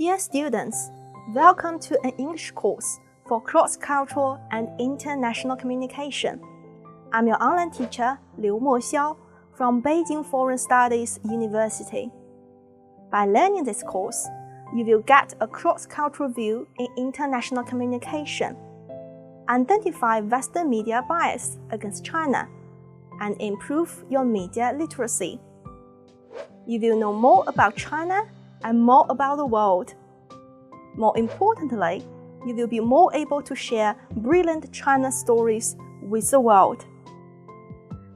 Dear students, welcome to an English course for cross-cultural and international communication. I'm your online teacher, Liu Moxiao, from Beijing Foreign Studies University. By learning this course, you will get a cross-cultural view in international communication, identify Western media bias against China, and improve your media literacy. You will know more about China and more about the world. More importantly, you will be more able to share brilliant China stories with the world.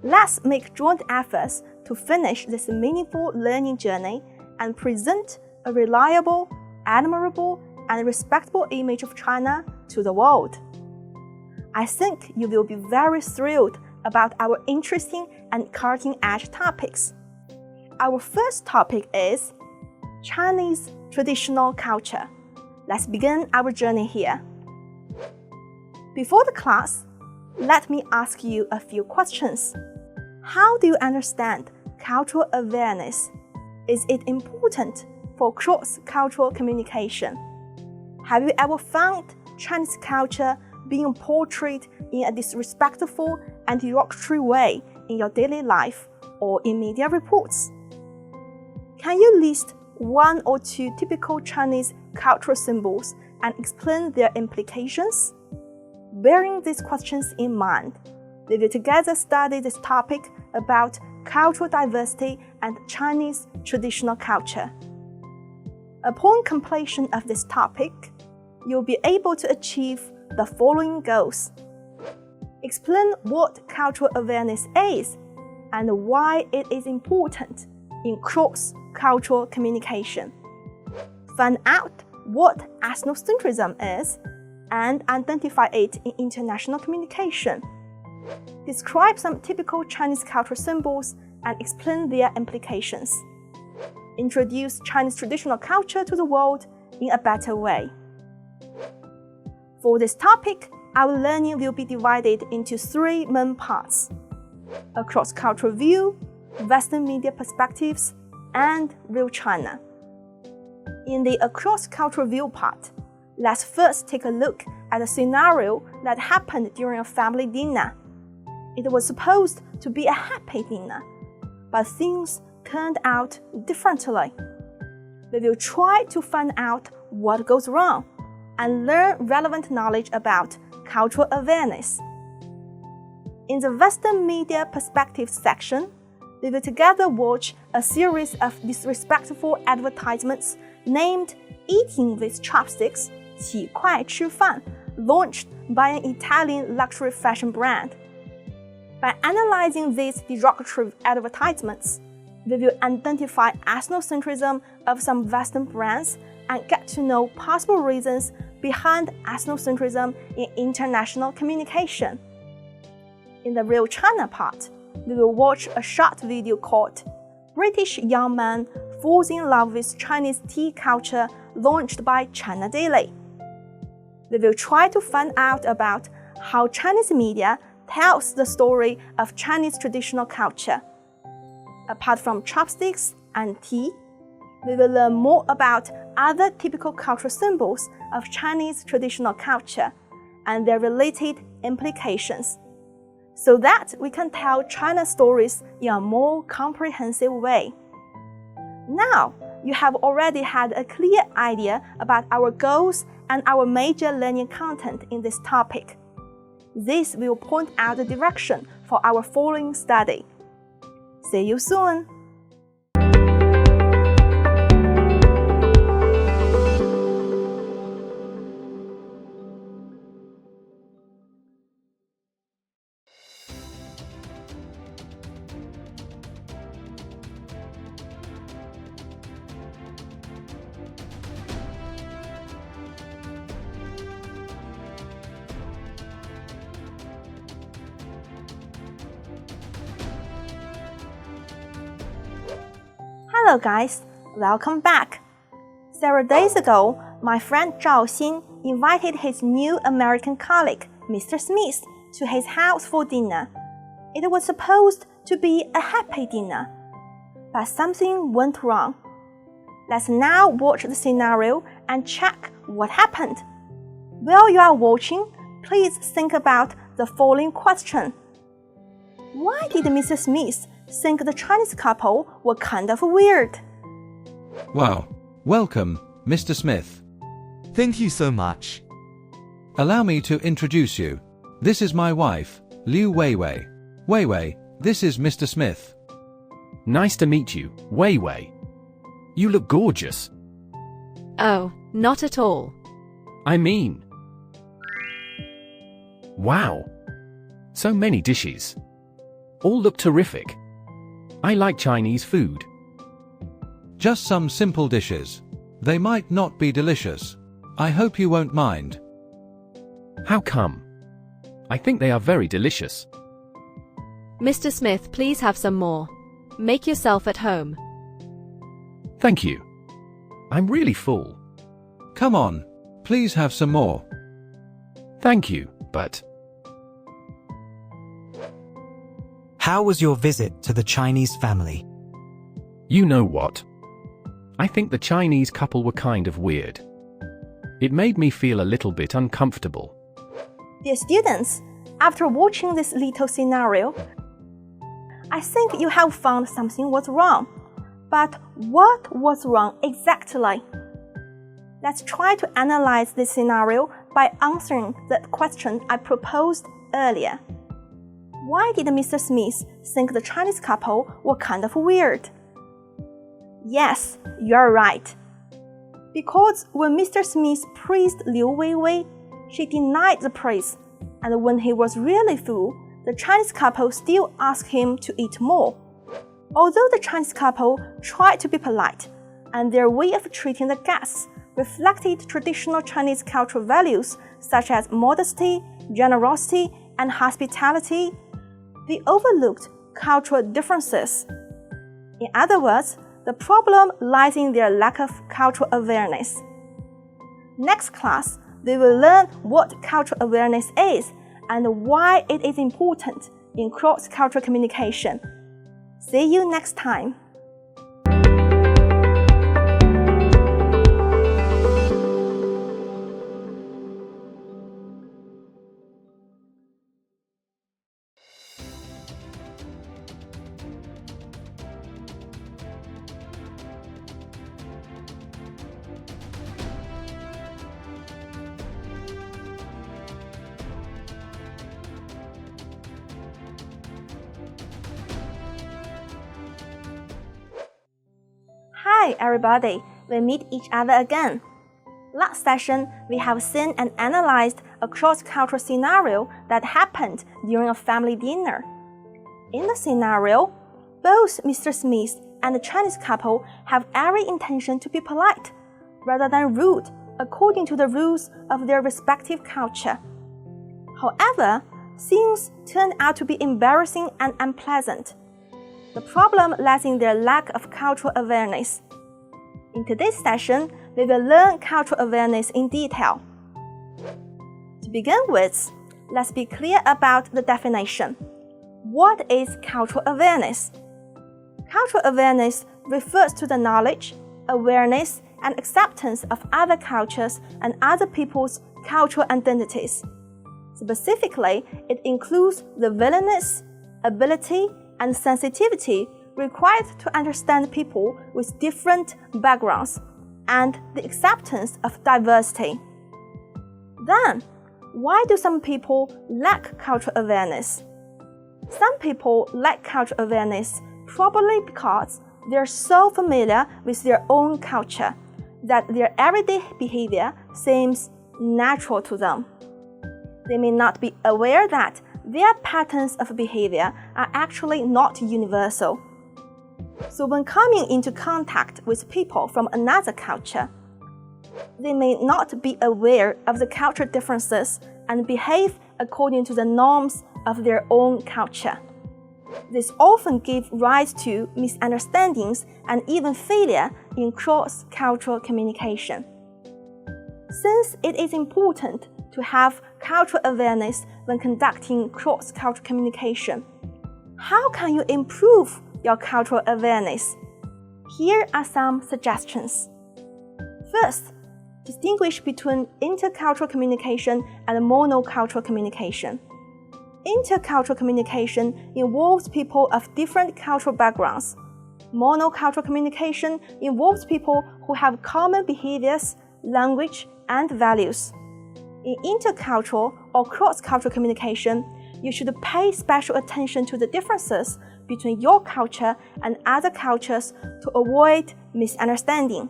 Let's make joint efforts to finish this meaningful learning journey and present a reliable, admirable, and respectable image of China to the world. I think you will be very thrilled about our interesting and cutting-edge topics. Our first topic is Chinese traditional culture. Let's begin our journey here. Before the class, let me ask you a few questions. How do you understand cultural awareness? Is it important for cross-cultural communication? Have you ever found Chinese culture being portrayed in a disrespectful and derogatory way in your daily life or in media reports? Can you list one or two typical Chinese cultural symbols and explain their implications? Bearing these questions in mind, we will together study this topic about cultural diversity and Chinese traditional culture. Upon completion of this topic, you'll be able to achieve the following goals. Explain what cultural awareness is and why it is important in cross-cultural communication. Find out what ethnocentrism is and identify it in international communication. Describe some typical Chinese cultural symbols and explain their implications. Introduce Chinese traditional culture to the world in a better way. For this topic, our learning will be divided into three main parts: a cross-cultural view, Western media perspectives, and real China. In the cross-cultural view part, let's first take a look at a scenario that happened during a family dinner. It was supposed to be a happy dinner, but things turned out differently. We will try to find out what goes wrong and learn relevant knowledge about cultural awareness. In the Western media perspectives section, we will together watch a series of disrespectful advertisements named Eating with Chopsticks, 起快吃饭, launched by an Italian luxury fashion brand. By analyzing these derogatory advertisements, we will identify ethnocentrism of some Western brands and get to know possible reasons behind ethnocentrism in international communication. In the real China part, we will watch a short video called British Young Man Falls in Love with Chinese Tea Culture, launched by China Daily. We will try to find out about how Chinese media tells the story of Chinese traditional culture. Apart from chopsticks and tea, we will learn more about other typical cultural symbols of Chinese traditional culture and their related implications, so that we can tell China stories in a more comprehensive way. Now, you have already had a clear idea about our goals and our major learning content in this topic. This will point out the direction for our following study. See you soon! Hello guys, welcome back. Several days ago, my friend Zhao Xin invited his new American colleague, Mr. Smith, to his house for dinner. It was supposed to be a happy dinner, but something went wrong. Let's now watch the scenario and check what happened. While you are watching, please think about the following question. Why did Mr. Smith think the Chinese couple were kind of weird? Wow. Welcome, Mr. Smith. Thank you so much. Allow me to introduce you. This is my wife, Liu Weiwei. Weiwei, this is Mr. Smith. Nice to meet you, Weiwei. You look gorgeous. Oh, not at all. I mean... Wow! So many dishes. All look terrific. I like Chinese food. Just some simple dishes. They might not be delicious. I hope you won't mind. How come? I think they are very delicious. Mr. Smith, please have some more. Make yourself at home. Thank you. I'm really full. Come on, please have some more. Thank you, but... How was your visit to the Chinese family? You know what? I think the Chinese couple were kind of weird. It made me feel a little bit uncomfortable. Dear students, after watching this little scenario, I think you have found something was wrong. But what was wrong exactly? Let's try to analyze this scenario by answering the question I proposed earlier. Why did Mr. Smith think the Chinese couple were kind of weird? Yes, you're right. Because when Mr. Smith praised Liu Weiwei, she denied the praise, and when he was really full, the Chinese couple still asked him to eat more. Although the Chinese couple tried to be polite, and their way of treating the guests reflected traditional Chinese cultural values such as modesty, generosity, and hospitality, they overlooked cultural differences. In other words, the problem lies in their lack of cultural awareness. Next class, they will learn what cultural awareness is and why it is important in cross-cultural communication. See you next time. Hi everybody, we meet each other again. Last session, we have seen and analyzed a cross-cultural scenario that happened during a family dinner. In the scenario, both Mr. Smith and the Chinese couple have every intention to be polite, rather than rude, according to the rules of their respective culture. However, things turned out to be embarrassing and unpleasant. The problem lies in their lack of cultural awareness. In today's session, we will learn cultural awareness in detail. To begin with, let's be clear about the definition. What is cultural awareness? Cultural awareness refers to the knowledge, awareness, and acceptance of other cultures and other people's cultural identities. Specifically, it includes the willingness, ability, and sensitivity required to understand people with different backgrounds and the acceptance of diversity. Then, why do some people lack cultural awareness? Some people lack cultural awareness probably because they're so familiar with their own culture that their everyday behavior seems natural to them. They may not be aware that their patterns of behavior are actually not universal. So when coming into contact with people from another culture, they may not be aware of the cultural differences and behave according to the norms of their own culture. This often gives rise to misunderstandings and even failure in cross-cultural communication. Since it is important to have cultural awareness when conducting cross-cultural communication, how can you improve your cultural awareness? Here are some suggestions. First, distinguish between intercultural communication and monocultural communication. Intercultural communication involves people of different cultural backgrounds. Monocultural communication involves people who have common behaviors, language, and values. In intercultural or cross-cultural communication, you should pay special attention to the differences between your culture and other cultures to avoid misunderstanding.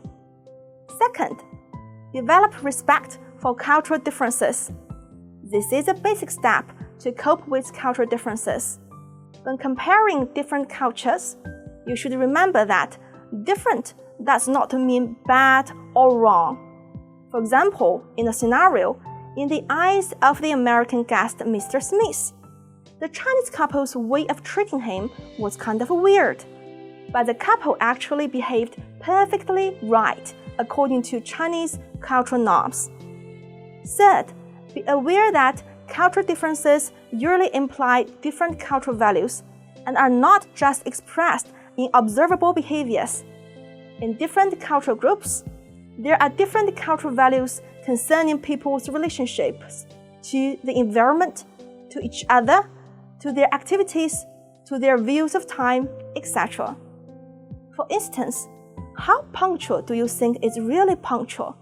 Second, develop respect for cultural differences. This is a basic step to cope with cultural differences. When comparing different cultures, you should remember that different does not mean bad or wrong. For example, in a scenario, in the eyes of the American guest Mr. Smith, the Chinese couple's way of treating him was kind of weird, but the couple actually behaved perfectly right according to Chinese cultural norms. Third, be aware that cultural differences usually imply different cultural values and are not just expressed in observable behaviors. In different cultural groups, there are different cultural values concerning people's relationships to the environment, to each other, to their activities, to their views of time, etc. For instance, how punctual do you think is really punctual?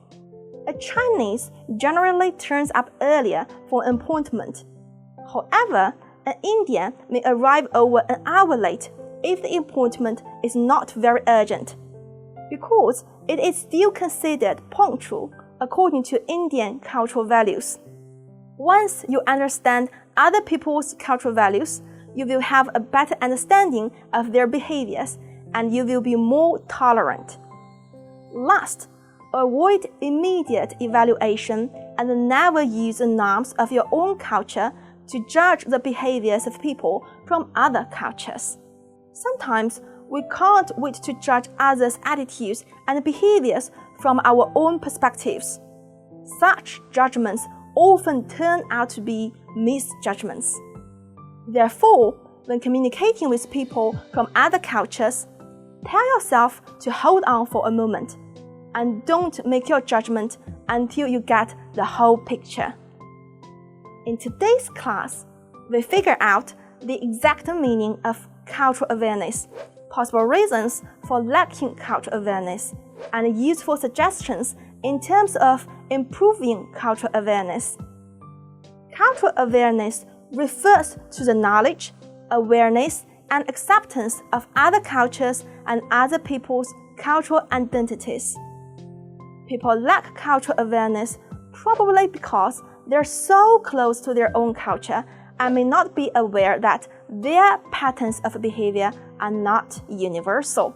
A Chinese generally turns up earlier for an appointment. However, an Indian may arrive over an hour late if the appointment is not very urgent, because it is still considered punctual according to Indian cultural values. Once you understand other people's cultural values, you will have a better understanding of their behaviors and you will be more tolerant. Last, avoid immediate evaluation and never use the norms of your own culture to judge the behaviors of people from other cultures. Sometimes we can't wait to judge others' attitudes and behaviors from our own perspectives. Such judgments often turn out to be misjudgments. Therefore, when communicating with people from other cultures, tell yourself to hold on for a moment and don't make your judgment until you get the whole picture. In today's class, we figure out the exact meaning of cultural awareness, possible reasons for lacking cultural awareness, and useful suggestions in terms of improving cultural awareness. Cultural awareness refers to the knowledge, awareness, and acceptance of other cultures and other people's cultural identities. People lack cultural awareness probably because they're so close to their own culture and may not be aware that their patterns of behavior are not universal.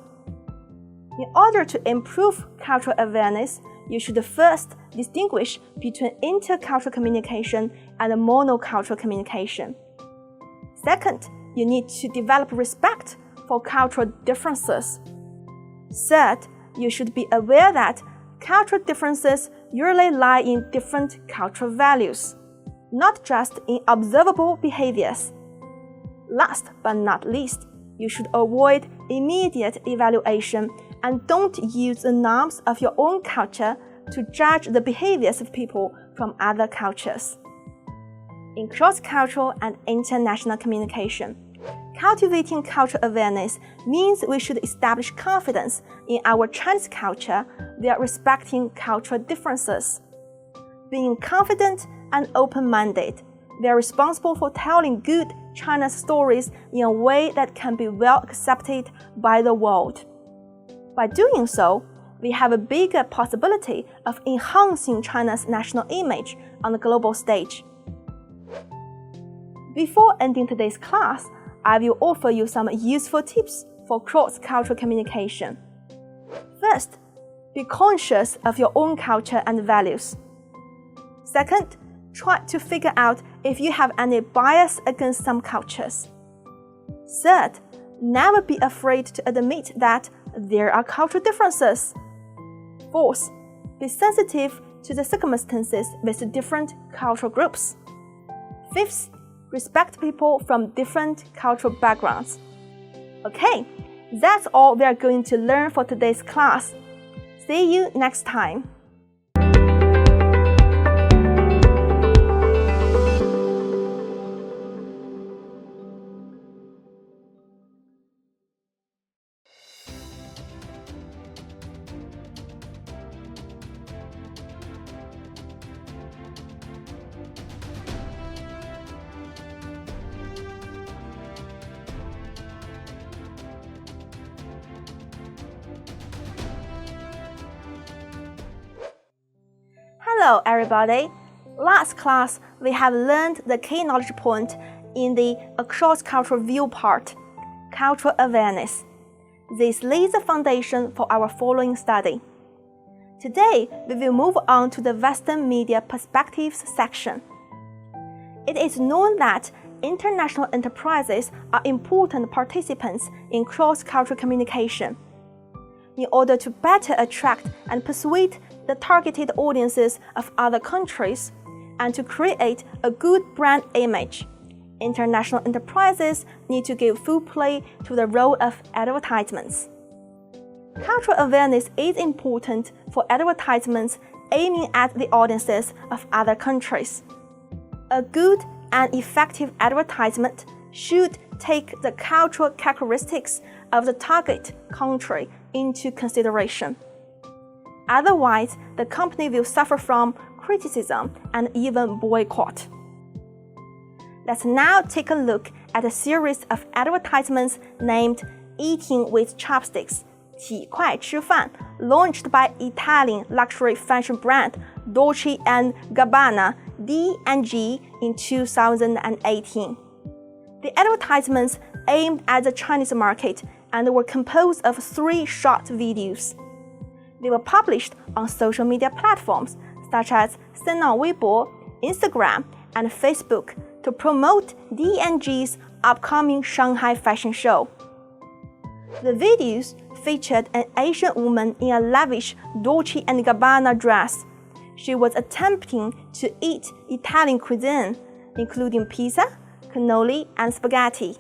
In order to improve cultural awareness, you should first distinguish between intercultural communication and monocultural communication. Second, you need to develop respect for cultural differences. Third, you should be aware that cultural differences usually lie in different cultural values, not just in observable behaviors. Last but not least, you should avoid immediate evaluation and don't use the norms of your own culture to judge the behaviors of people from other cultures. In cross-cultural and international communication, cultivating cultural awareness means we should establish confidence in our Chinese culture while respecting cultural differences. Being confident and open-minded, we are responsible for telling good China's stories in a way that can be well accepted by the world. By doing so, we have a bigger possibility of enhancing China's national image on the global stage. Before ending today's class, I will offer you some useful tips for cross-cultural communication. First, be conscious of your own culture and values. Second, try to figure out if you have any bias against some cultures. Third, never be afraid to admit that there are cultural differences. Fourth, be sensitive to the circumstances with different cultural groups. Fifth, respect people from different cultural backgrounds. Okay, That's all we are going to learn for today's class. See you next time. Hello everybody! Last class, we have learned the key knowledge point in the cross-cultural view part, cultural awareness. This lays the foundation for our following study. Today, we will move on to the Western media perspectives section. It is known that international enterprises are important participants in cross-cultural communication. In order to better attract and persuade the targeted audiences of other countries, and to create a good brand image, international enterprises need to give full play to the role of advertisements. Cultural awareness is important for advertisements aiming at the audiences of other countries. A good and effective advertisement should take the cultural characteristics of the target country into consideration. Otherwise, the company will suffer from criticism and even boycott. Let's now take a look at a series of advertisements named Eating with Chopsticks, 起快吃饭, launched by Italian luxury fashion brand Dolce & Gabbana D&G in 2018. The advertisements aimed at the Chinese market and were composed of 3 short videos. They were published on social media platforms such as 新浪微博, Instagram, and Facebook to promote D&G's upcoming Shanghai fashion show. The videos featured an Asian woman in a lavish Dolce & Gabbana dress. She was attempting to eat Italian cuisine, including pizza, cannoli, and spaghetti.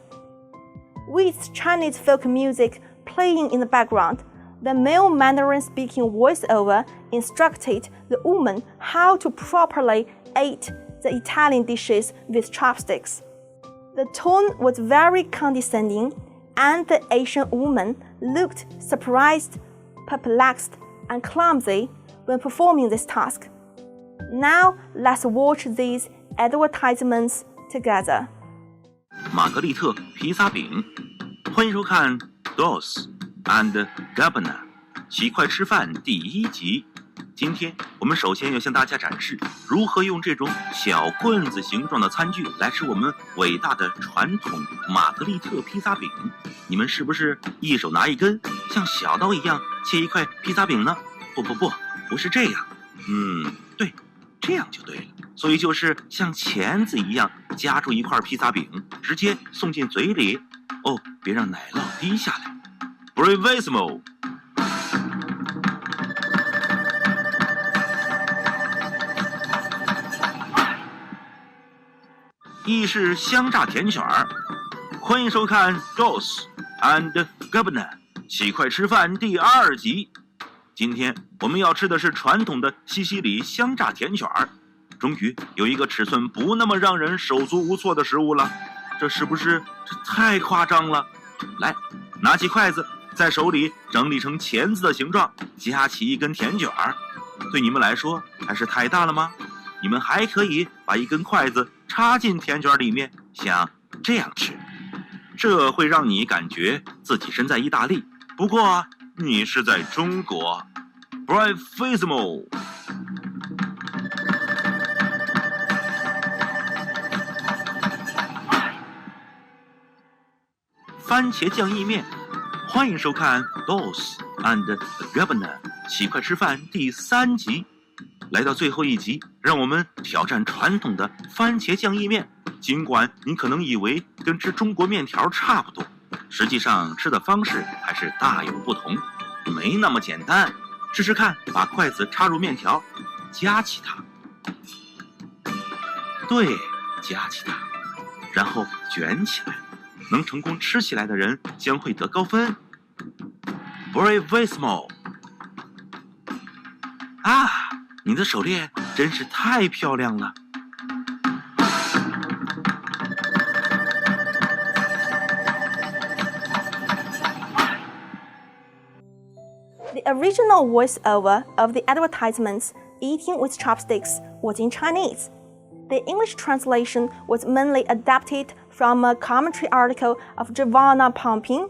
With Chinese folk music playing in the background, the male Mandarin-speaking voiceover instructed the woman how to properly eat the Italian dishes with chopsticks. The tone was very condescending, and the Asian woman looked surprised, perplexed, and clumsy when performing this task. Now, let's watch these advertisements together. 玛格丽特披萨饼，欢迎收看 Dolce & Gabbana 起快吃饭第1集。今天我们首先要向大家展示如何用这种小棍子形状的餐具来吃我们伟大的传统玛格丽特披萨饼。你们是不是一手拿一根像小刀一样切一块披萨饼呢？不是这样。对，这样就对了。所以就是像钳子一样夹住一块披萨饼，直接送进嘴里。哦，别让奶酪滴下来。Bravissimo！ 意式香炸甜卷儿，欢迎收看 Dolce & Gabbana 起快吃饭第2集。今天我们要吃的是传统的西西里香炸甜卷儿。终于有一个尺寸不那么让人手足无措的食物了，这是不是太夸张了？来，拿起筷子，在手里整理成钳子的形状，夹起一根甜卷儿。对你们来说还是太大了吗？你们还可以把一根筷子插进甜卷里面，像这样吃，这会让你感觉自己身在意大利，不过你是在中国。Bravissimo！ 番茄酱意面，欢迎收看 Dolce & Gabbana 起快吃饭第3集。来到最后一集，让我们挑战传统的番茄酱意面。尽管你可能以为跟吃中国面条差不多，实际上吃的方式还是大有不同，没那么简单。试试看，把筷子插入面条，夹起它，对，夹起它，然后卷起来。能成功吃起来的人将会得高分， bravissimo。啊，你的手链真是太漂亮了。The original voiceover of the advertisements Eating with Chopsticks was in Chinese. The English translation was mainly adapted from a commentary article of Giovanna Pompin,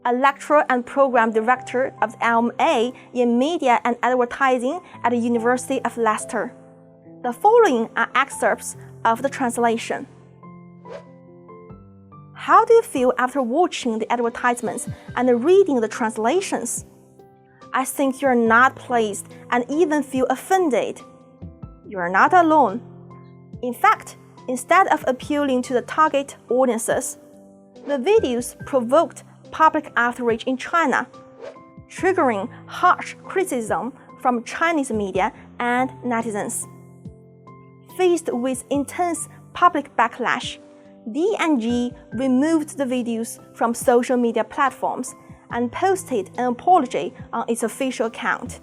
a lecturer and program director of the LMA in Media and Advertising at the University of Leicester. The following are excerpts of the translation. How do you feel after watching the advertisements and reading the translations? I think you're not pleased and even feel offended. You're not alone. In fact, instead of appealing to the target audiences, the videos provoked public outrage in China, triggering harsh criticism from Chinese media and netizens. Faced with intense public backlash, D&G removed the videos from social media platforms and posted an apology on its official account.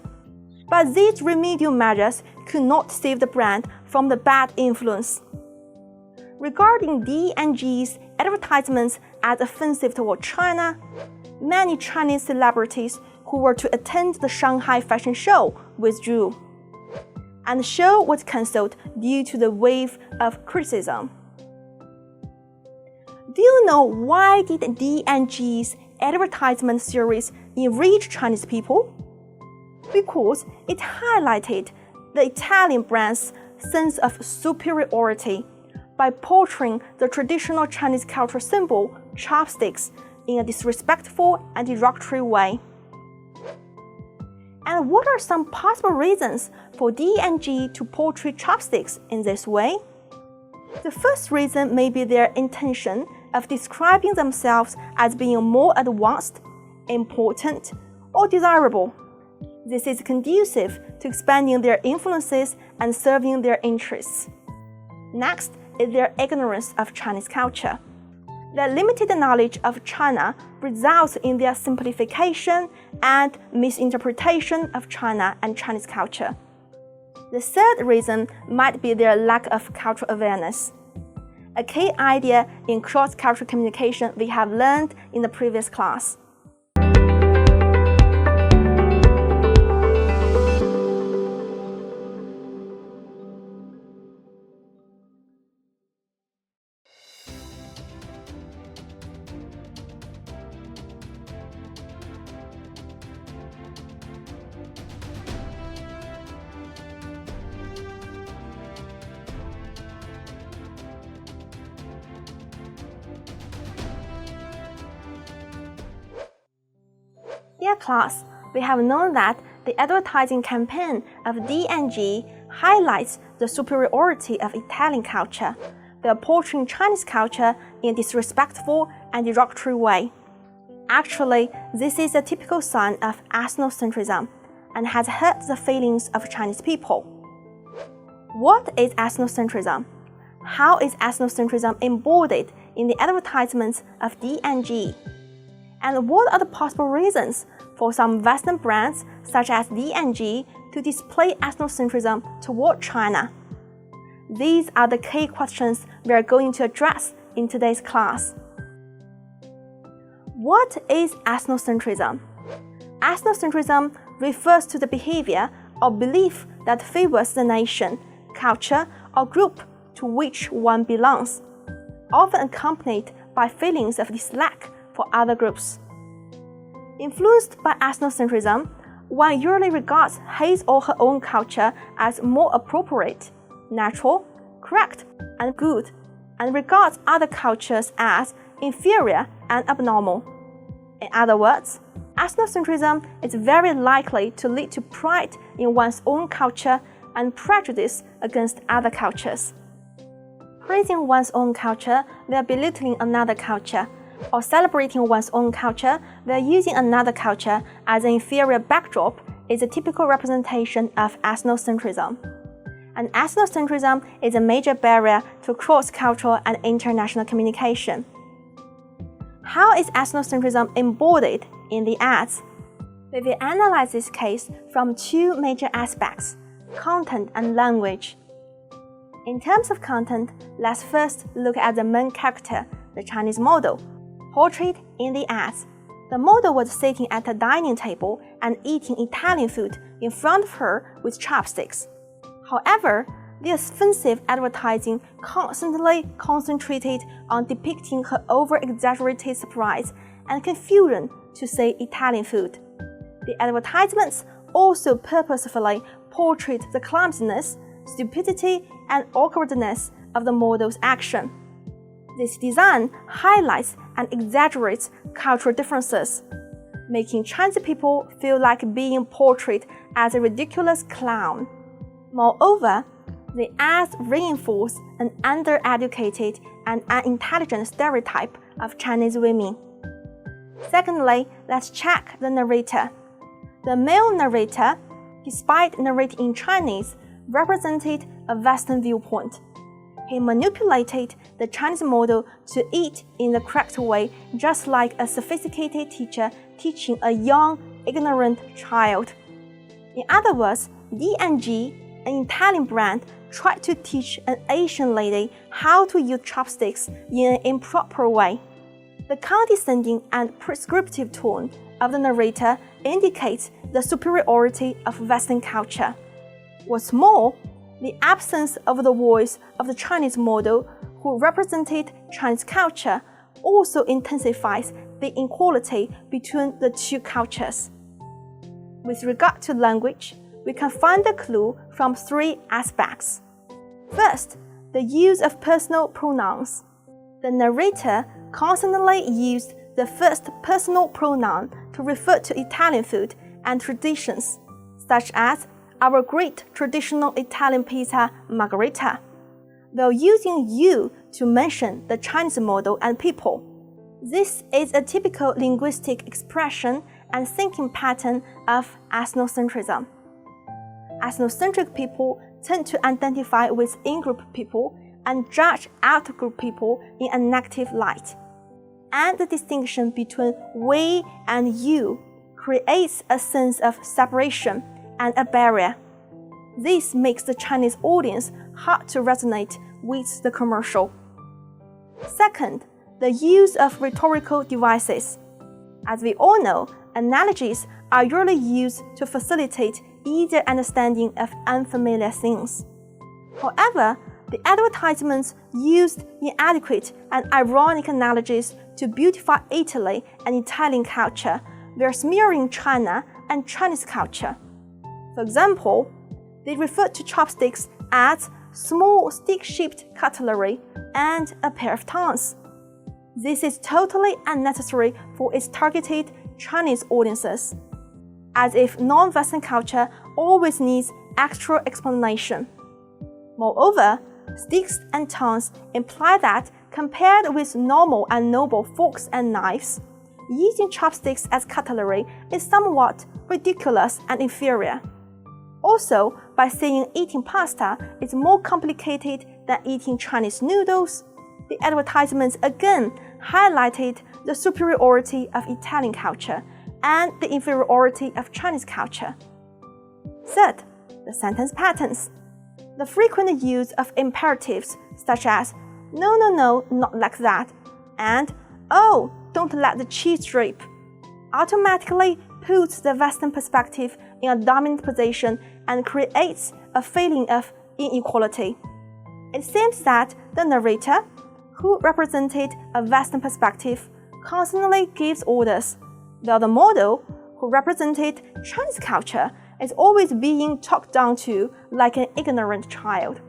But these remedial measures could not save the brand from the bad influence. Regarding D&G's advertisements as offensive toward China, many Chinese celebrities who were to attend the Shanghai Fashion Show withdrew, and the show was cancelled due to the wave of criticism. Do you know why did D&G's advertisement series enrage Chinese people? Because it highlighted the Italian brand's sense of superiority by portraying the traditional Chinese cultural symbol, chopsticks, in a disrespectful and derogatory way. And what are some possible reasons for D&G to portray chopsticks in this way? The first reason may be their intention of describing themselves as being more advanced, important, or desirable. This is conducive to expanding their influences and serving their interests. Next is their ignorance of Chinese culture. Their limited knowledge of China results in their simplification and misinterpretation of China and Chinese culture. The third reason might be their lack of cultural awareness. A key idea in cross-cultural communication we have learned in the previous class. Dear class, we have known that the advertising campaign of D&G highlights the superiority of Italian culture, while portraying Chinese culture in a disrespectful and derogatory way. Actually, this is a typical sign of ethnocentrism and has hurt the feelings of Chinese people. What is ethnocentrism? How is ethnocentrism embodied in the advertisements of D&G? And what are the possible reasons for some Western brands, such as D&G, to display ethnocentrism toward China? These are the key questions we are going to address in today's class. What is ethnocentrism? Ethnocentrism refers to the behavior or belief that favors the nation, culture, or group to which one belongs, often accompanied by feelings of dislike for other groups. Influenced by ethnocentrism, one usually regards his or her own culture as more appropriate, natural, correct, and good, and regards other cultures as inferior and abnormal. In other words, ethnocentrism is very likely to lead to pride in one's own culture and prejudice against other cultures. Praising one's own culture while belittling another culture, or celebrating one's own culture while using another culture as an inferior backdrop is a typical representation of ethnocentrism. And ethnocentrism is a major barrier to cross-cultural and international communication. How is ethnocentrism embodied in the ads? We will analyze this case from two major aspects, content and language. In terms of content, let's first look at the main character, the Chinese model, portrayed in the ads. The model was sitting at a dining table and eating Italian food in front of her with chopsticks. However, the offensive advertising constantly concentrated on depicting her over-exaggerated surprise and confusion to say Italian food. The advertisements also purposefully portrayed the clumsiness, stupidity, and awkwardness of the model's action. This design highlights and exaggerates cultural differences, making Chinese people feel like being portrayed as a ridiculous clown. Moreover, the ads reinforce an undereducated and unintelligent stereotype of Chinese women. Secondly, let's check the narrator. The male narrator, despite narrating in Chinese, represented a Western viewpoint. He manipulated the Chinese model to eat in the correct way, just like a sophisticated teacher teaching a young, ignorant child. In other words, D&G, an Italian brand, tried to teach an Asian lady how to use chopsticks in an improper way. The condescending and prescriptive tone of the narrator indicates the superiority of Western culture. What's more, the absence of the voice of the Chinese model who represented Chinese culture also intensifies the inequality between the two cultures. With regard to language, we can find the clue from three aspects. First, the use of personal pronouns. The narrator constantly used the first personal pronoun to refer to Italian food and traditions, such as our great traditional Italian pizza margherita, while using you to mention the Chinese model and people. This is a typical linguistic expression and thinking pattern of ethnocentrism. Ethnocentric people tend to identify with in-group people and judge out-group people in a negative light. And the distinction between we and you creates a sense of separation and a barrier. This makes the Chinese audience hard to resonate with the commercial. Second, the use of rhetorical devices. As we all know, analogies are usually used to facilitate easier understanding of unfamiliar things. However, the advertisements used inadequate and ironic analogies to beautify Italy and Italian culture, while smearing China and Chinese culture. For example, they referred to chopsticks as small stick-shaped cutlery and a pair of tongs. This is totally unnecessary for its targeted Chinese audiences, as if non-Western culture always needs extra explanation. Moreover, sticks and tongs imply that, compared with normal and noble forks and knives, using chopsticks as cutlery is somewhat ridiculous and inferior. Also, by saying eating pasta is more complicated than eating Chinese noodles, the advertisements again highlighted the superiority of Italian culture and the inferiority of Chinese culture. Third, the sentence patterns. The frequent use of imperatives such as no, no, no, not like that, and oh, don't let the cheese drip, automatically puts the Western perspective in a dominant position and creates a feeling of inequality. It seems that the narrator, who represented a Western perspective, constantly gives orders, while the model, who represented Chinese culture, is always being talked down to like an ignorant child.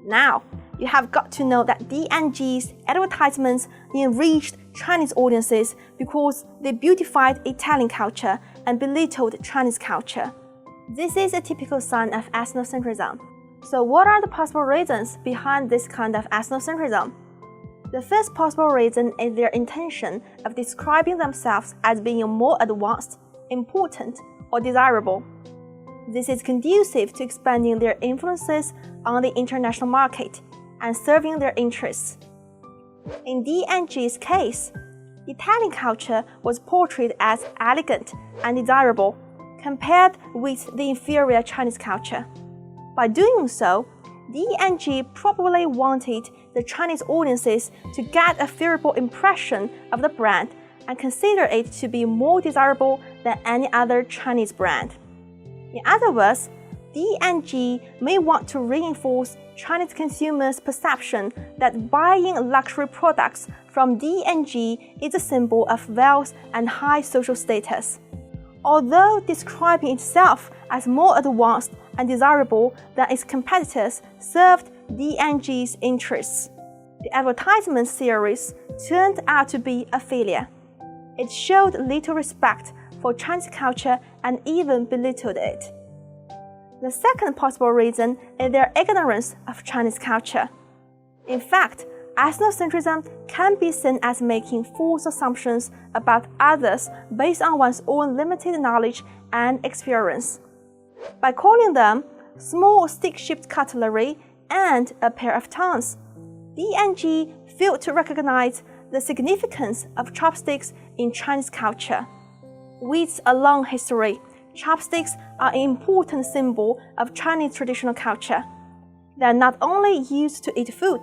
Now, you have got to know that D&G's advertisements enriched Chinese audiences because they beautified Italian culture and belittled Chinese culture. This is a typical sign of ethnocentrism. So what are the possible reasons behind this kind of ethnocentrism? The first possible reason is their intention of describing themselves as being more advanced, important, or desirable. This is conducive to expanding their influences on the international market and serving their interests. In D&G's case, Italian culture was portrayed as elegant and desirable, compared with the inferior Chinese culture. By doing so, D&G probably wanted the Chinese audiences to get a favorable impression of the brand and consider it to be more desirable than any other Chinese brand. In other words, D&G may want to reinforce Chinese consumers' perception that buying luxury products from D&G is a symbol of wealth and high social status. Although describing itself as more advanced and desirable than its competitors served D&G's interests, the advertisement series turned out to be a failure. It showed little respect for Chinese culture and even belittled it. The second possible reason is their ignorance of Chinese culture. In fact, ethnocentrism can be seen as making false assumptions about others based on one's own limited knowledge and experience. By calling them small stick-shaped cutlery and a pair of tongs, D&G failed to recognize the significance of chopsticks in Chinese culture. With a long history, chopsticks are an important symbol of Chinese traditional culture. They are not only used to eat food,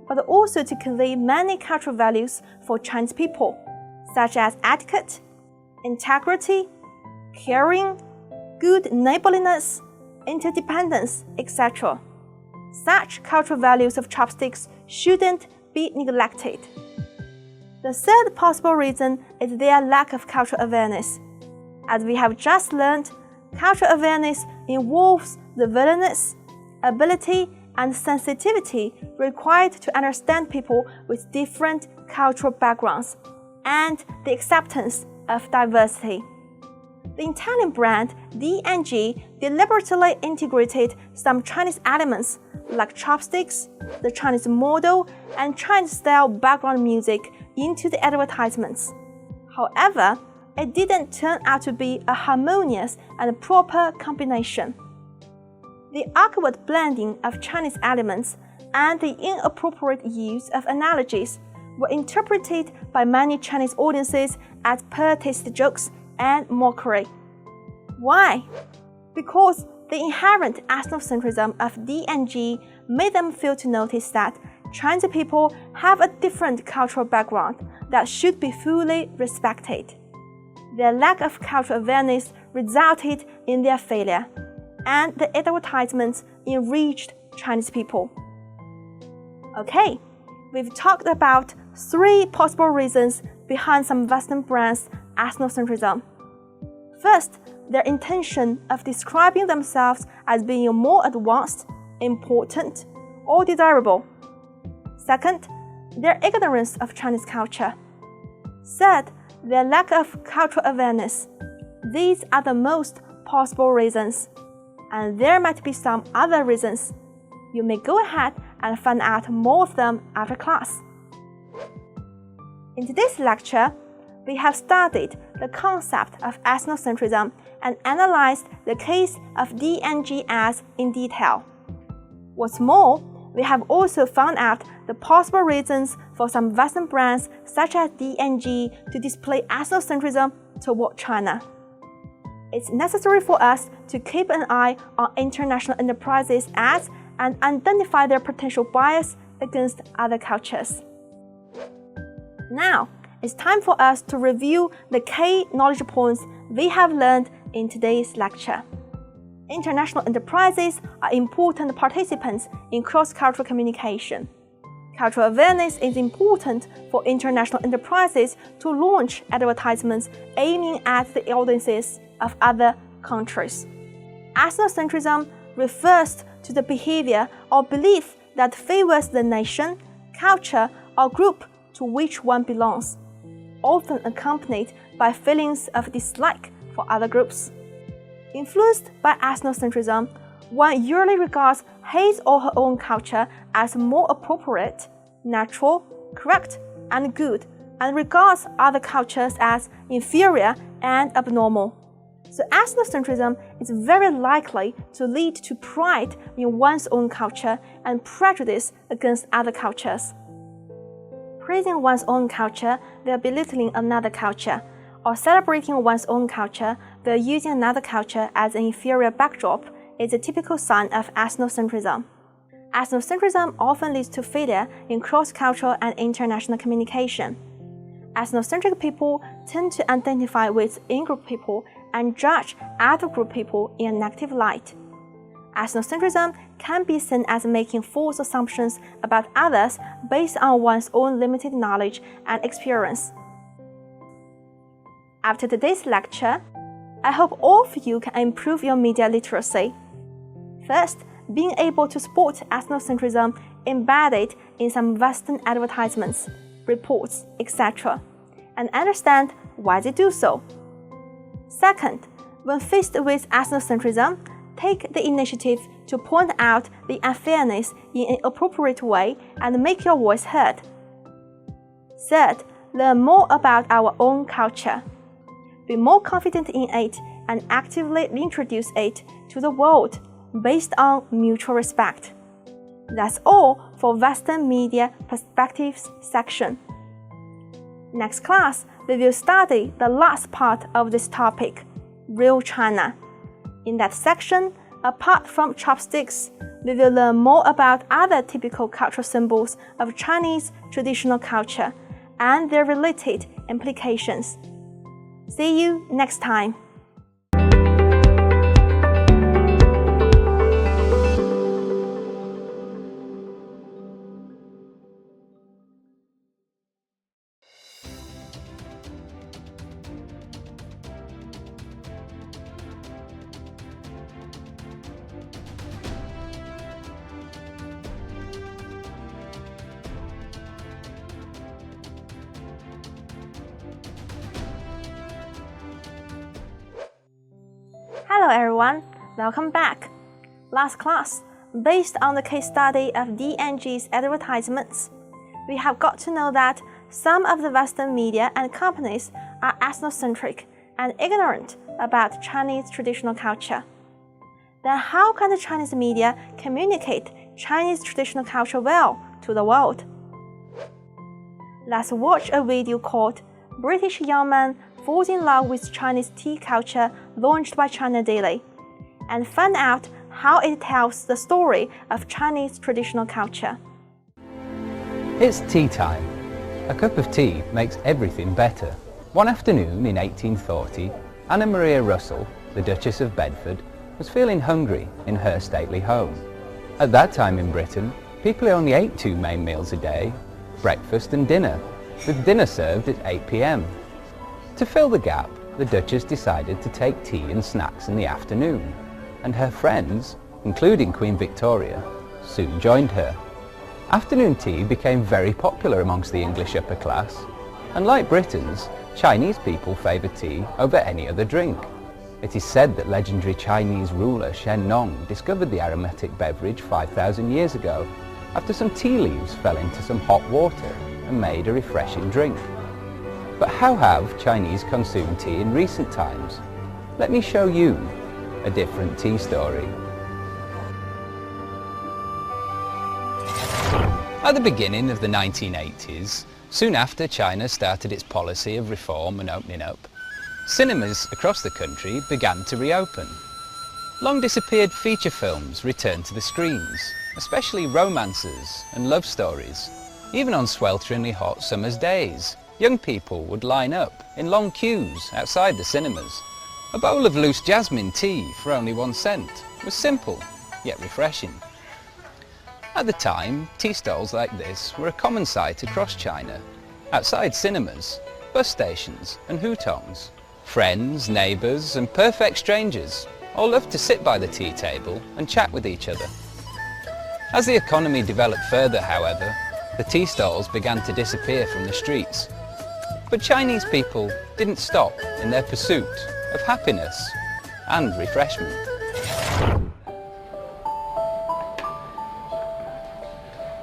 but also to convey many cultural values for Chinese people, such as etiquette, integrity, caring, good neighborliness, interdependence, etc. Such cultural values of chopsticks shouldn't be neglected. The third possible reason is their lack of cultural awareness. As we have just learned, cultural awareness involves the willingness, ability, and sensitivity required to understand people with different cultural backgrounds and the acceptance of diversity. The Italian brand D&G deliberately integrated some Chinese elements like chopsticks, the Chinese model, and Chinese-style background music into the advertisements. However, it didn't turn out to be a harmonious and proper combination. The awkward blending of Chinese elements and the inappropriate use of analogies were interpreted by many Chinese audiences as poor-taste jokes and mockery. Why? Because the inherent ethnocentrism of D&G made them fail to notice that Chinese people have a different cultural background that should be fully respected. Their lack of cultural awareness resulted in their failure, and the advertisements enriched Chinese people. Okay, we've talked about 3 possible reasons behind some Western brands' ethnocentrism. First, their intention of describing themselves as being more advanced, important, or desirable. Second, their ignorance of Chinese culture. Third, their lack of cultural awareness. These are the most possible reasons, and there might be some other reasons. You may go ahead and find out more of them after class. In today's lecture, we have studied the concept of ethnocentrism and analyzed the case of D&G ads in detail. What's more, we have also found out the possible reasons for some Western brands such as D&G to display ethnocentrism toward China. It's necessary for us to keep an eye on international enterprises' ads and identify their potential bias against other cultures. Now, it's time for us to review the key knowledge points we have learned in today's lecture. International enterprises are important participants in cross-cultural communication. Cultural awareness is important for international enterprises to launch advertisements aiming at the audiences of other countries. Ethnocentrism refers to the behavior or belief that favors the nation, culture, or group to which one belongs, often accompanied by feelings of dislike for other groups. Influenced by ethnocentrism, one usually regards his or her own culture as more appropriate, natural, correct, and good, and regards other cultures as inferior and abnormal. So ethnocentrism is very likely to lead to pride in one's own culture and prejudice against other cultures. praising one's own culture while belittling another culture, or celebrating one's own culture while using another culture as an inferior backdrop is a typical sign of ethnocentrism. Ethnocentrism often leads to failure in cross-cultural and international communication. Ethnocentric people tend to identify with in-group people and judge out-of-group people in a negative light. Ethnocentrism can be seen as making false assumptions about others based on one's own limited knowledge and experience. After today's lecture, I hope all of you can improve your media literacy. First, being able to spot ethnocentrism embedded in some Western advertisements, reports, etc., and understand why they do so. Second, when faced with ethnocentrism, take the initiative to point out the unfairness in an appropriate way and make your voice heard. Third, learn more about our own culture. Be more confident in it and actively introduce it to the world based on mutual respect. That's all for Western Media Perspectives section. Next class, we will study the last part of this topic, Real China. In that section, apart from chopsticks, we will learn more about other typical cultural symbols of Chinese traditional culture and their related implications. See you next time. Hello everyone, welcome back. Last class, based on the case study of D&G's advertisements, we have got to know that some of the Western media and companies are ethnocentric and ignorant about Chinese traditional culture. Then how can the Chinese media communicate Chinese traditional culture well to the world? Let's watch a video called British Young Man Falls in Love with Chinese Tea Culture, launched by China Daily, and find out how it tells the story of Chinese traditional culture. It's tea time. A cup of tea makes everything better. One afternoon in 1840, Anna Maria Russell, the Duchess of Bedford, was feeling hungry in her stately home. At that time in Britain, people only ate two main meals a day, breakfast and dinner, with dinner served at 8 p.m. To fill the gap, the Duchess decided to take tea and snacks in the afternoon, and her friends, including Queen Victoria, soon joined her. Afternoon tea became very popular amongst the English upper class, and like Britons, Chinese people favoured tea over any other drink. It is said that legendary Chinese ruler Shen Nong discovered the aromatic beverage 5,000 years ago, after some tea leaves fell into some hot water and made a refreshing drink. But how have Chinese consumed tea in recent times? Let me show you a different tea story. At the beginning of the 1980s, soon after China started its policy of reform and opening up, cinemas across the country began to reopen. Long disappeared feature films returned to the screens, especially romances and love stories. Even on swelteringly hot summer's days, young people would line up in long queues outside the cinemas. A bowl of loose jasmine tea for only 1 cent was simple, yet refreshing. At the time, tea stalls like this were a common sight across China, outside cinemas, bus stations and hutongs. Friends, neighbours and perfect strangers all loved to sit by the tea table and chat with each other. As the economy developed further, however, the tea stalls began to disappear from the streets. But Chinese people didn't stop in their pursuit of happiness and refreshment.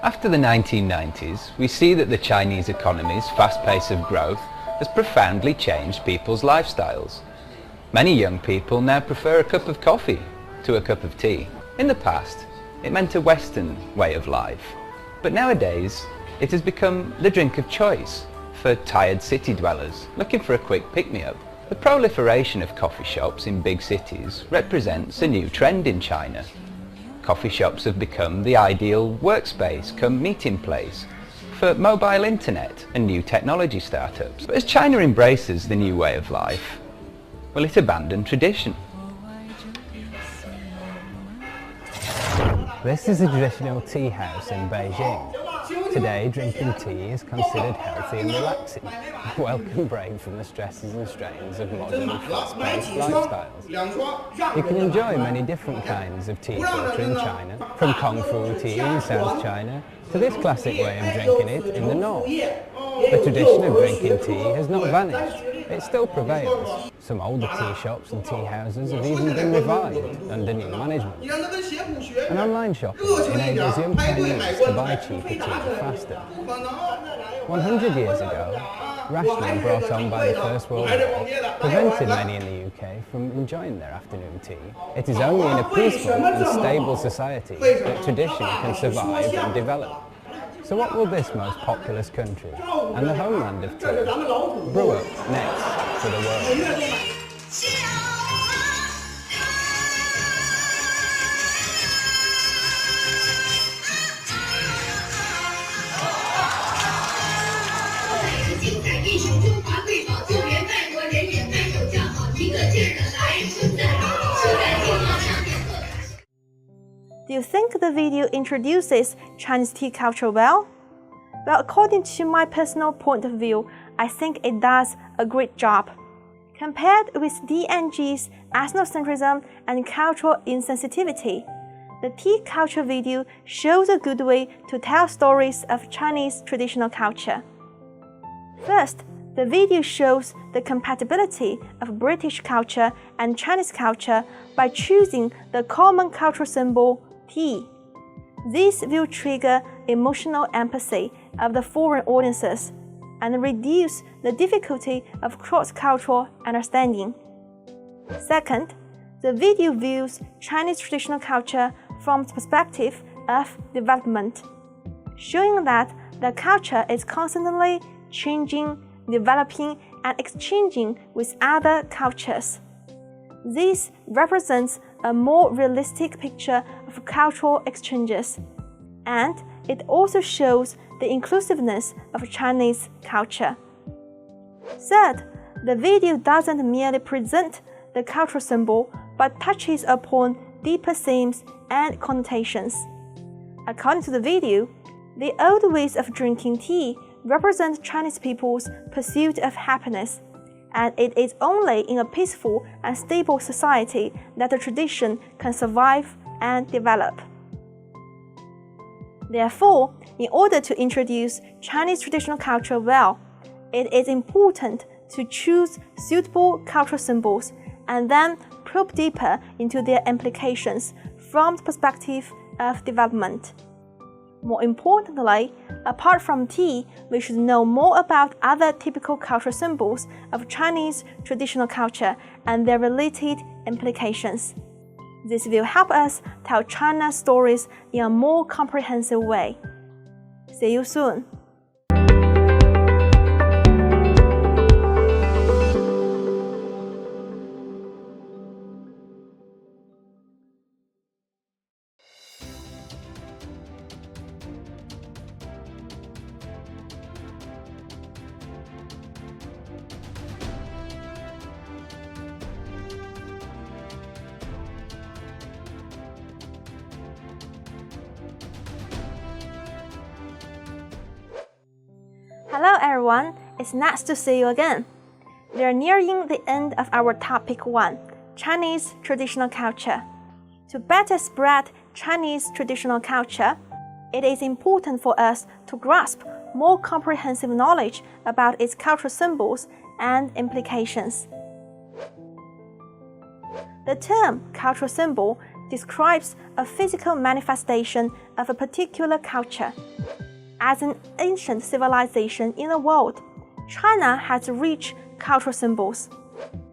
After the 1990s, we see that the Chinese economy's fast pace of growth has profoundly changed people's lifestyles. Many young people now prefer a cup of coffee to a cup of tea. In the past, it meant a Western way of life, but nowadays It has become the drink of choice for tired city dwellers looking for a quick pick-me-up. The proliferation of coffee shops in big cities represents a new trend in China. Coffee shops have become the ideal workspace come meeting place for mobile internet and new technology startups. But as China embraces the new way of life, will it abandon tradition? This is a traditional tea house in Beijing. Today, drinking tea is considered healthy and relaxing, a welcome break from the stresses and strains of modern and fast-paced lifestyles. You can enjoy many different kinds of tea culture in China, from Kung Fu tea in South China to this classic way of drinking it in the north. The tradition of drinking tea has not vanished, it still prevails. Some older tea shops and tea houses have even been revived under new management. And online shopping enables young Chinese to buy cheaper tea faster. 100 years ago, rationing brought on by the First World War prevented many in the UK from enjoying their afternoon tea. It is only in a peaceful and stable society that tradition can survive and develop. So what will this most populous country and the homeland of tea brew up next for the world? Do you think the video introduces Chinese tea culture well? Well, according to my personal point of view, I think it does a great job. Compared with DNG's ethnocentrism and cultural insensitivity, the tea culture video shows a good way to tell stories of Chinese traditional culture. First, the video shows the compatibility of British culture and Chinese culture by choosing the common cultural symbol, tea. This will trigger emotional empathy of the foreign audiences and reduce the difficulty of cross-cultural understanding. Second, the video views Chinese traditional culture from the perspective of development, showing that the culture is constantly changing, developing, and exchanging with other cultures. This represents a more realistic picture of cultural exchanges, and it also shows the inclusiveness of Chinese culture. Third, the video doesn't merely present the cultural symbol, but touches upon deeper themes and connotations. According to the video, the old ways of drinking tea represent Chinese people's pursuit of happiness, and it is only in a peaceful and stable society that the tradition can survive and develop. Therefore, in order to introduce Chinese traditional culture well, it is important to choose suitable cultural symbols and then probe deeper into their implications from the perspective of development. More importantly, apart from tea, we should know more about other typical cultural symbols of Chinese traditional culture and their related implications. This will help us tell China's stories in a more comprehensive way. See you soon! Hello everyone, it's nice to see you again. We are nearing the end of our topic 1, Chinese traditional culture. To better spread Chinese traditional culture, it is important for us to grasp more comprehensive knowledge about its cultural symbols and implications. The term cultural symbol describes a physical manifestation of a particular culture. As an ancient civilization in the world, China has rich cultural symbols.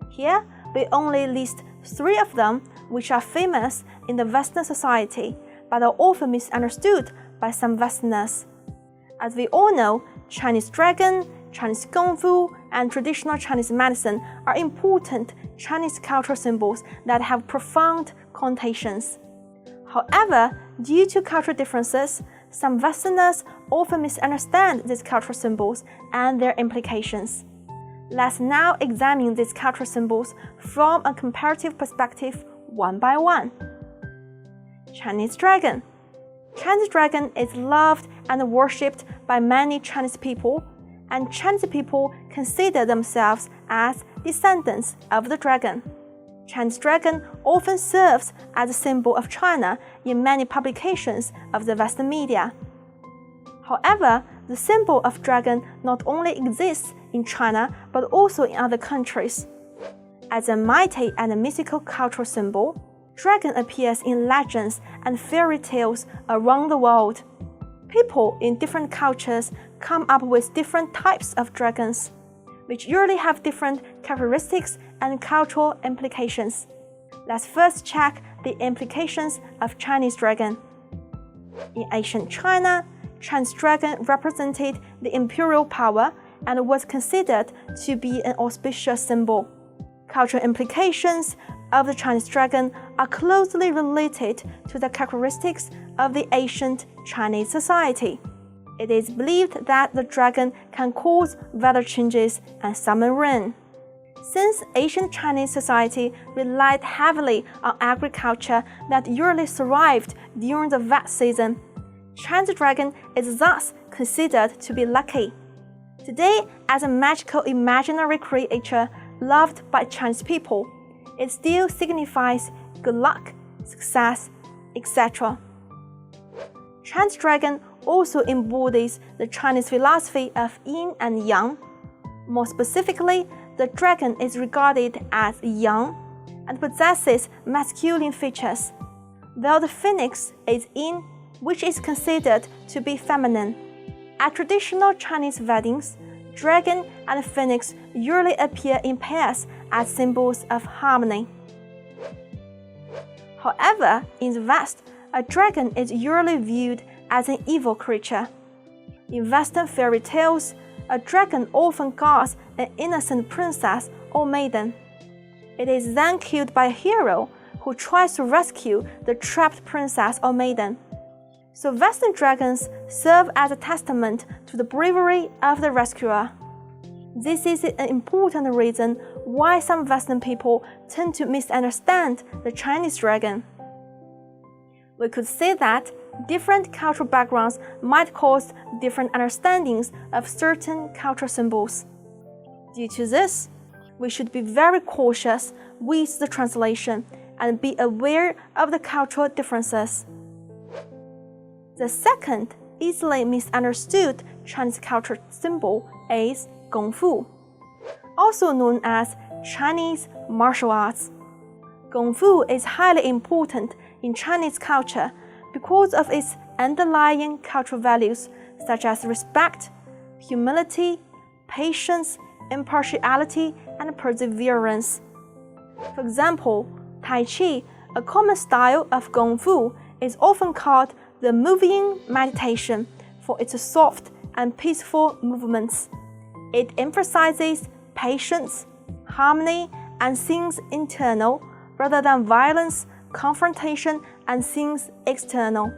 Here, we only list 3 of them which are famous in the Western society, but are often misunderstood by some Westerners. As we all know, Chinese dragon, Chinese Kung Fu, and traditional Chinese medicine are important Chinese cultural symbols that have profound connotations. However, due to cultural differences, some Westerners often misunderstand these cultural symbols and their implications. Let's now examine these cultural symbols from a comparative perspective one by one. Chinese dragon. Chinese dragon is loved and worshipped by many Chinese people, and Chinese people consider themselves as descendants of the dragon. Chinese dragon often serves as a symbol of China in many publications of the Western media. However, the symbol of dragon not only exists in China but also in other countries. As a mighty and mythical cultural symbol, dragon appears in legends and fairy tales around the world. People in different cultures come up with different types of dragons, which usually have different characteristics and cultural implications. Let's first check the implications of Chinese dragon. In ancient China, Chinese dragon represented the imperial power and was considered to be an auspicious symbol. Cultural implications of the Chinese dragon are closely related to the characteristics of the ancient Chinese society. It is believed that the dragon can cause weather changes and summon rain. Since ancient Chinese society relied heavily on agriculture that usually thrived during the wet season, Chinese dragon is thus considered to be lucky. Today, as a magical imaginary creature loved by Chinese people, it still signifies good luck, success, etc. Chinese dragon also embodies the Chinese philosophy of yin and yang. More specifically, the dragon is regarded as yang and possesses masculine features, while the phoenix is yin, which is considered to be feminine. At traditional Chinese weddings, dragon and phoenix usually appear in pairs as symbols of harmony. However, in the West, a dragon is usually viewed as an evil creature. In Western fairy tales, a dragon often guards an innocent princess or maiden. It is then killed by a hero who tries to rescue the trapped princess or maiden. So Western dragons serve as a testament to the bravery of the rescuer. This is an important reason why some Western people tend to misunderstand the Chinese dragon. We could say that different cultural backgrounds might cause different understandings of certain cultural symbols. Due to this, we should be very cautious with the translation and be aware of the cultural differences. The second easily misunderstood Chinese cultural symbol is Kung Fu, also known as Chinese martial arts. Kung Fu is highly important in Chinese culture because of its underlying cultural values such as respect, humility, patience, impartiality, and perseverance. For example, Tai Chi, a common style of Kung Fu, is often called the moving meditation for its soft and peaceful movements. It emphasizes patience, harmony, and things internal rather than violence, confrontation, and things external.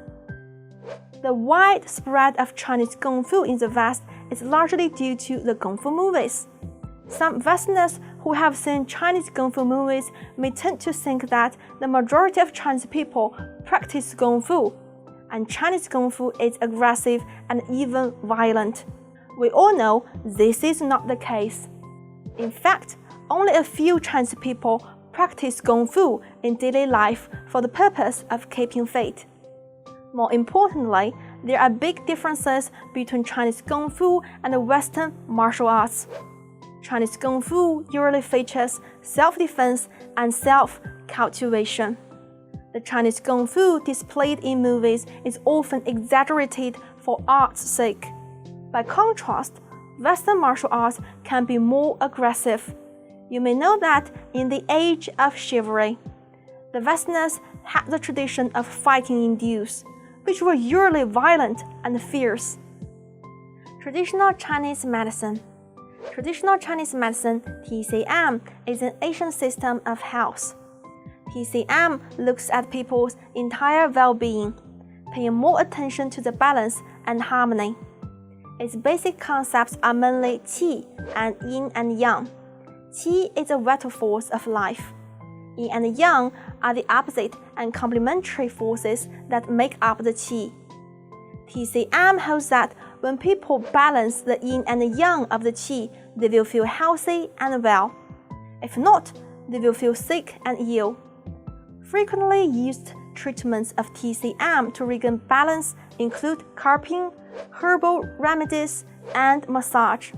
The wide spread of Chinese Kung Fu in the West is largely due to the Kung Fu movies. Some Westerners who have seen Chinese Kung Fu movies may tend to think that the majority of Chinese people practice Kung Fu, and Chinese Kung Fu is aggressive and even violent. We all know this is not the case. In fact, only a few Chinese people practice Kung Fu in daily life for the purpose of keeping fit. More importantly, there are big differences between Chinese Kung Fu and Western martial arts. Chinese Kung Fu usually features self-defense and self-cultivation. The Chinese Kung Fu displayed in movies is often exaggerated for art's sake. By contrast, Western martial arts can be more aggressive. You may know that in the age of chivalry, the Westerners had the tradition of fighting in duels, which were usually violent and fierce. Traditional Chinese medicine. Traditional Chinese medicine, TCM, is an ancient system of health. TCM looks at people's entire well-being, paying more attention to the balance and harmony. Its basic concepts are mainly qi and yin and yang. Qi is a vital force of life. Yin and yang are the opposite and complementary forces that make up the qi. TCM holds that when people balance the yin and yang of the qi, they will feel healthy and well. If not, they will feel sick and ill. Frequently used treatments of TCM to regain balance include cupping, herbal remedies, and massage.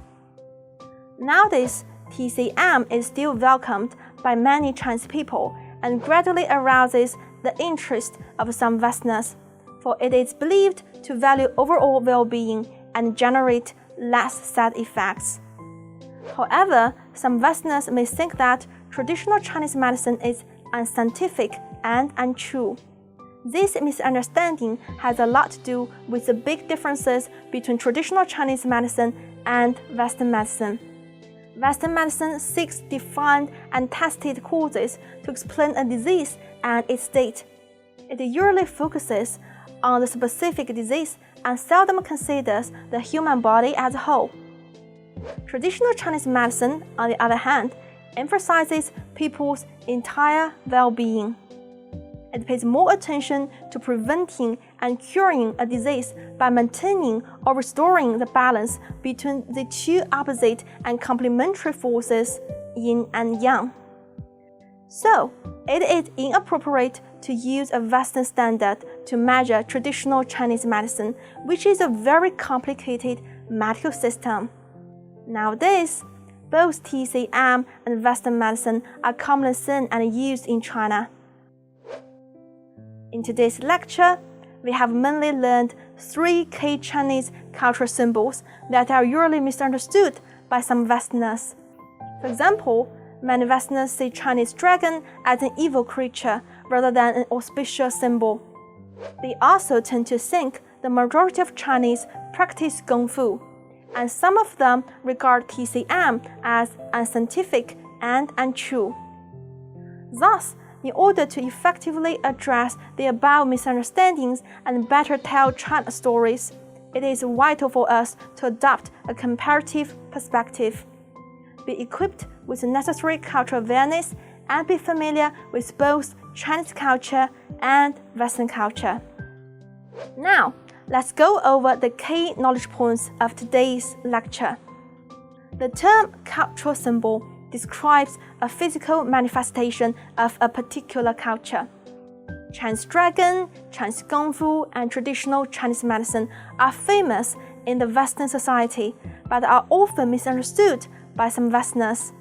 Nowadays, TCM is still welcomed by many Chinese people and gradually arouses the interest of some Westerners, for it is believed to value overall well-being and generate less side effects. However, some Westerners may think that traditional Chinese medicine is unscientific and untrue. This misunderstanding has a lot to do with the big differences between traditional Chinese medicine and Western medicine. Western medicine seeks defined and tested causes to explain a disease and its state. It usually focuses on the specific disease and seldom considers the human body as a whole. Traditional Chinese medicine, on the other hand, emphasizes people's entire well-being. It pays more attention to preventing and curing a disease by maintaining or restoring the balance between the two opposite and complementary forces, yin and yang. So, it is inappropriate to use a Western standard to measure traditional Chinese medicine, which is a very complicated medical system. Nowadays, both TCM and Western medicine are commonly seen and used in China. In today's lecture, we have mainly learned 3 key Chinese cultural symbols that are usually misunderstood by some Westerners. For example, many Westerners see Chinese dragon as an evil creature rather than an auspicious symbol. They also tend to think the majority of Chinese practice Kung Fu, and some of them regard TCM as unscientific and untrue. Thus, in order to effectively address the above misunderstandings and better tell China stories, it is vital for us to adopt a comparative perspective, be equipped with the necessary cultural awareness, and be familiar with both Chinese culture and Western culture. Now, let's go over the key knowledge points of today's lecture. The term cultural symbol describes a physical manifestation of a particular culture. Chinese dragon, Chinese Kung Fu, and traditional Chinese medicine are famous in the Western society, but are often misunderstood by some Westerners.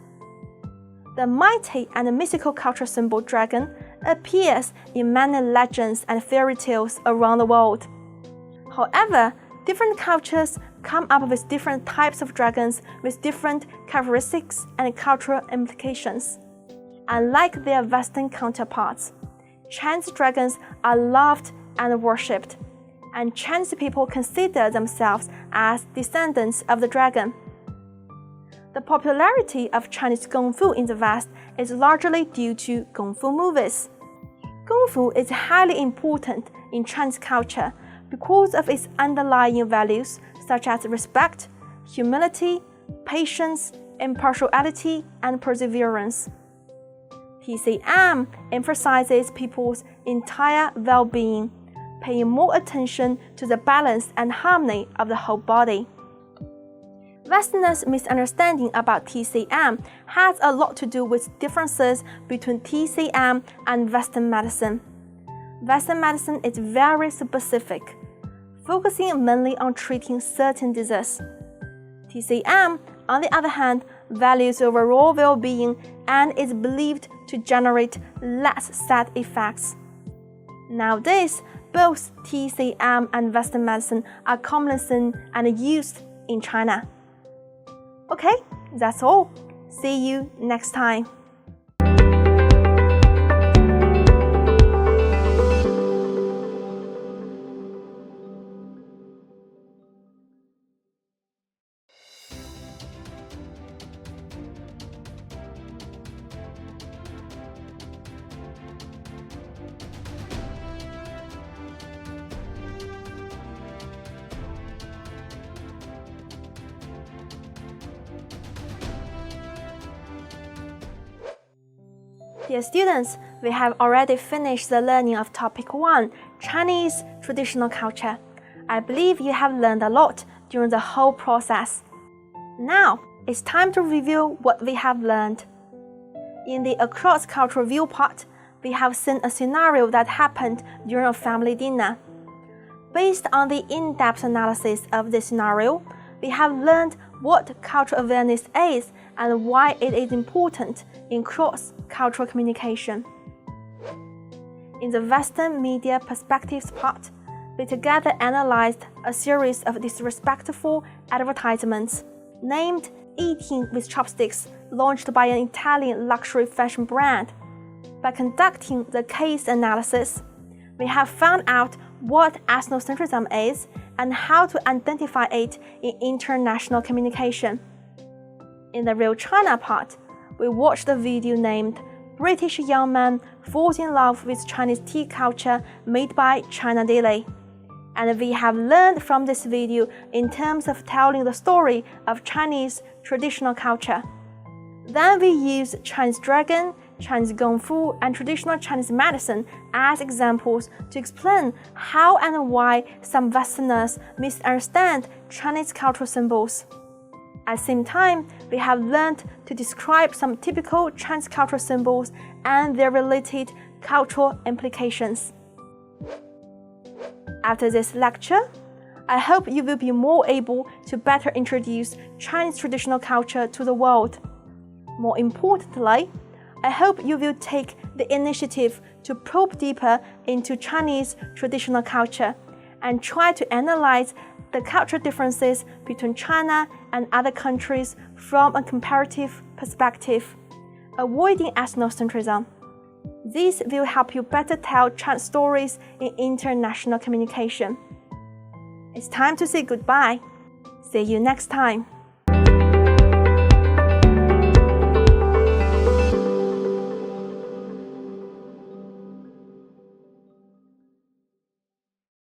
The mighty and mystical cultural symbol dragon appears in many legends and fairy tales around the world. However, different cultures come up with different types of dragons with different characteristics and cultural implications. Unlike their Western counterparts, Chinese dragons are loved and worshipped, and Chinese people consider themselves as descendants of the dragon. The popularity of Chinese Kung Fu in the West is largely due to Kung Fu movies. Kung Fu is highly important in Chinese culture because of its underlying values such as respect, humility, patience, impartiality, and perseverance. TCM emphasizes people's entire well-being, paying more attention to the balance and harmony of the whole body. Westerners' misunderstanding about TCM has a lot to do with differences between TCM and Western medicine. Western medicine is very specific, focusing mainly on treating certain diseases. TCM, on the other hand, values overall well-being and is believed to generate less side effects. Nowadays, both TCM and Western medicine are commonly seen and used in China. Okay, that's all. See you next time. Dear students, we have already finished the learning of Topic 1, Chinese Traditional Culture. I believe you have learned a lot during the whole process. Now, it's time to review what we have learned. In the Across Cultural View part, we have seen a scenario that happened during a family dinner. Based on the in-depth analysis of this scenario, we have learned what cultural awareness is and why it is important in cross-cultural communication. In the Western Media Perspectives part, we together analyzed a series of disrespectful advertisements named Eating with Chopsticks, launched by an Italian luxury fashion brand. By conducting the case analysis, we have found out what ethnocentrism is and how to identify it in international communication. In the Real China part, we watched a video named British Young Man Falls in Love with Chinese Tea Culture made by China Daily. And we have learned from this video in terms of telling the story of Chinese traditional culture. Then we use Chinese dragon, Chinese Kung Fu, and traditional Chinese medicine as examples to explain how and why some Westerners misunderstand Chinese cultural symbols. At the same time, we have learned to describe some typical Chinese cultural symbols and their related cultural implications. After this lecture, I hope you will be more able to better introduce Chinese traditional culture to the world. More importantly, I hope you will take the initiative to probe deeper into Chinese traditional culture and try to analyze the cultural differences between China and other countries from a comparative perspective, avoiding ethnocentrism. This will help you better tell Chinese stories in international communication. It's time to say goodbye. See you next time.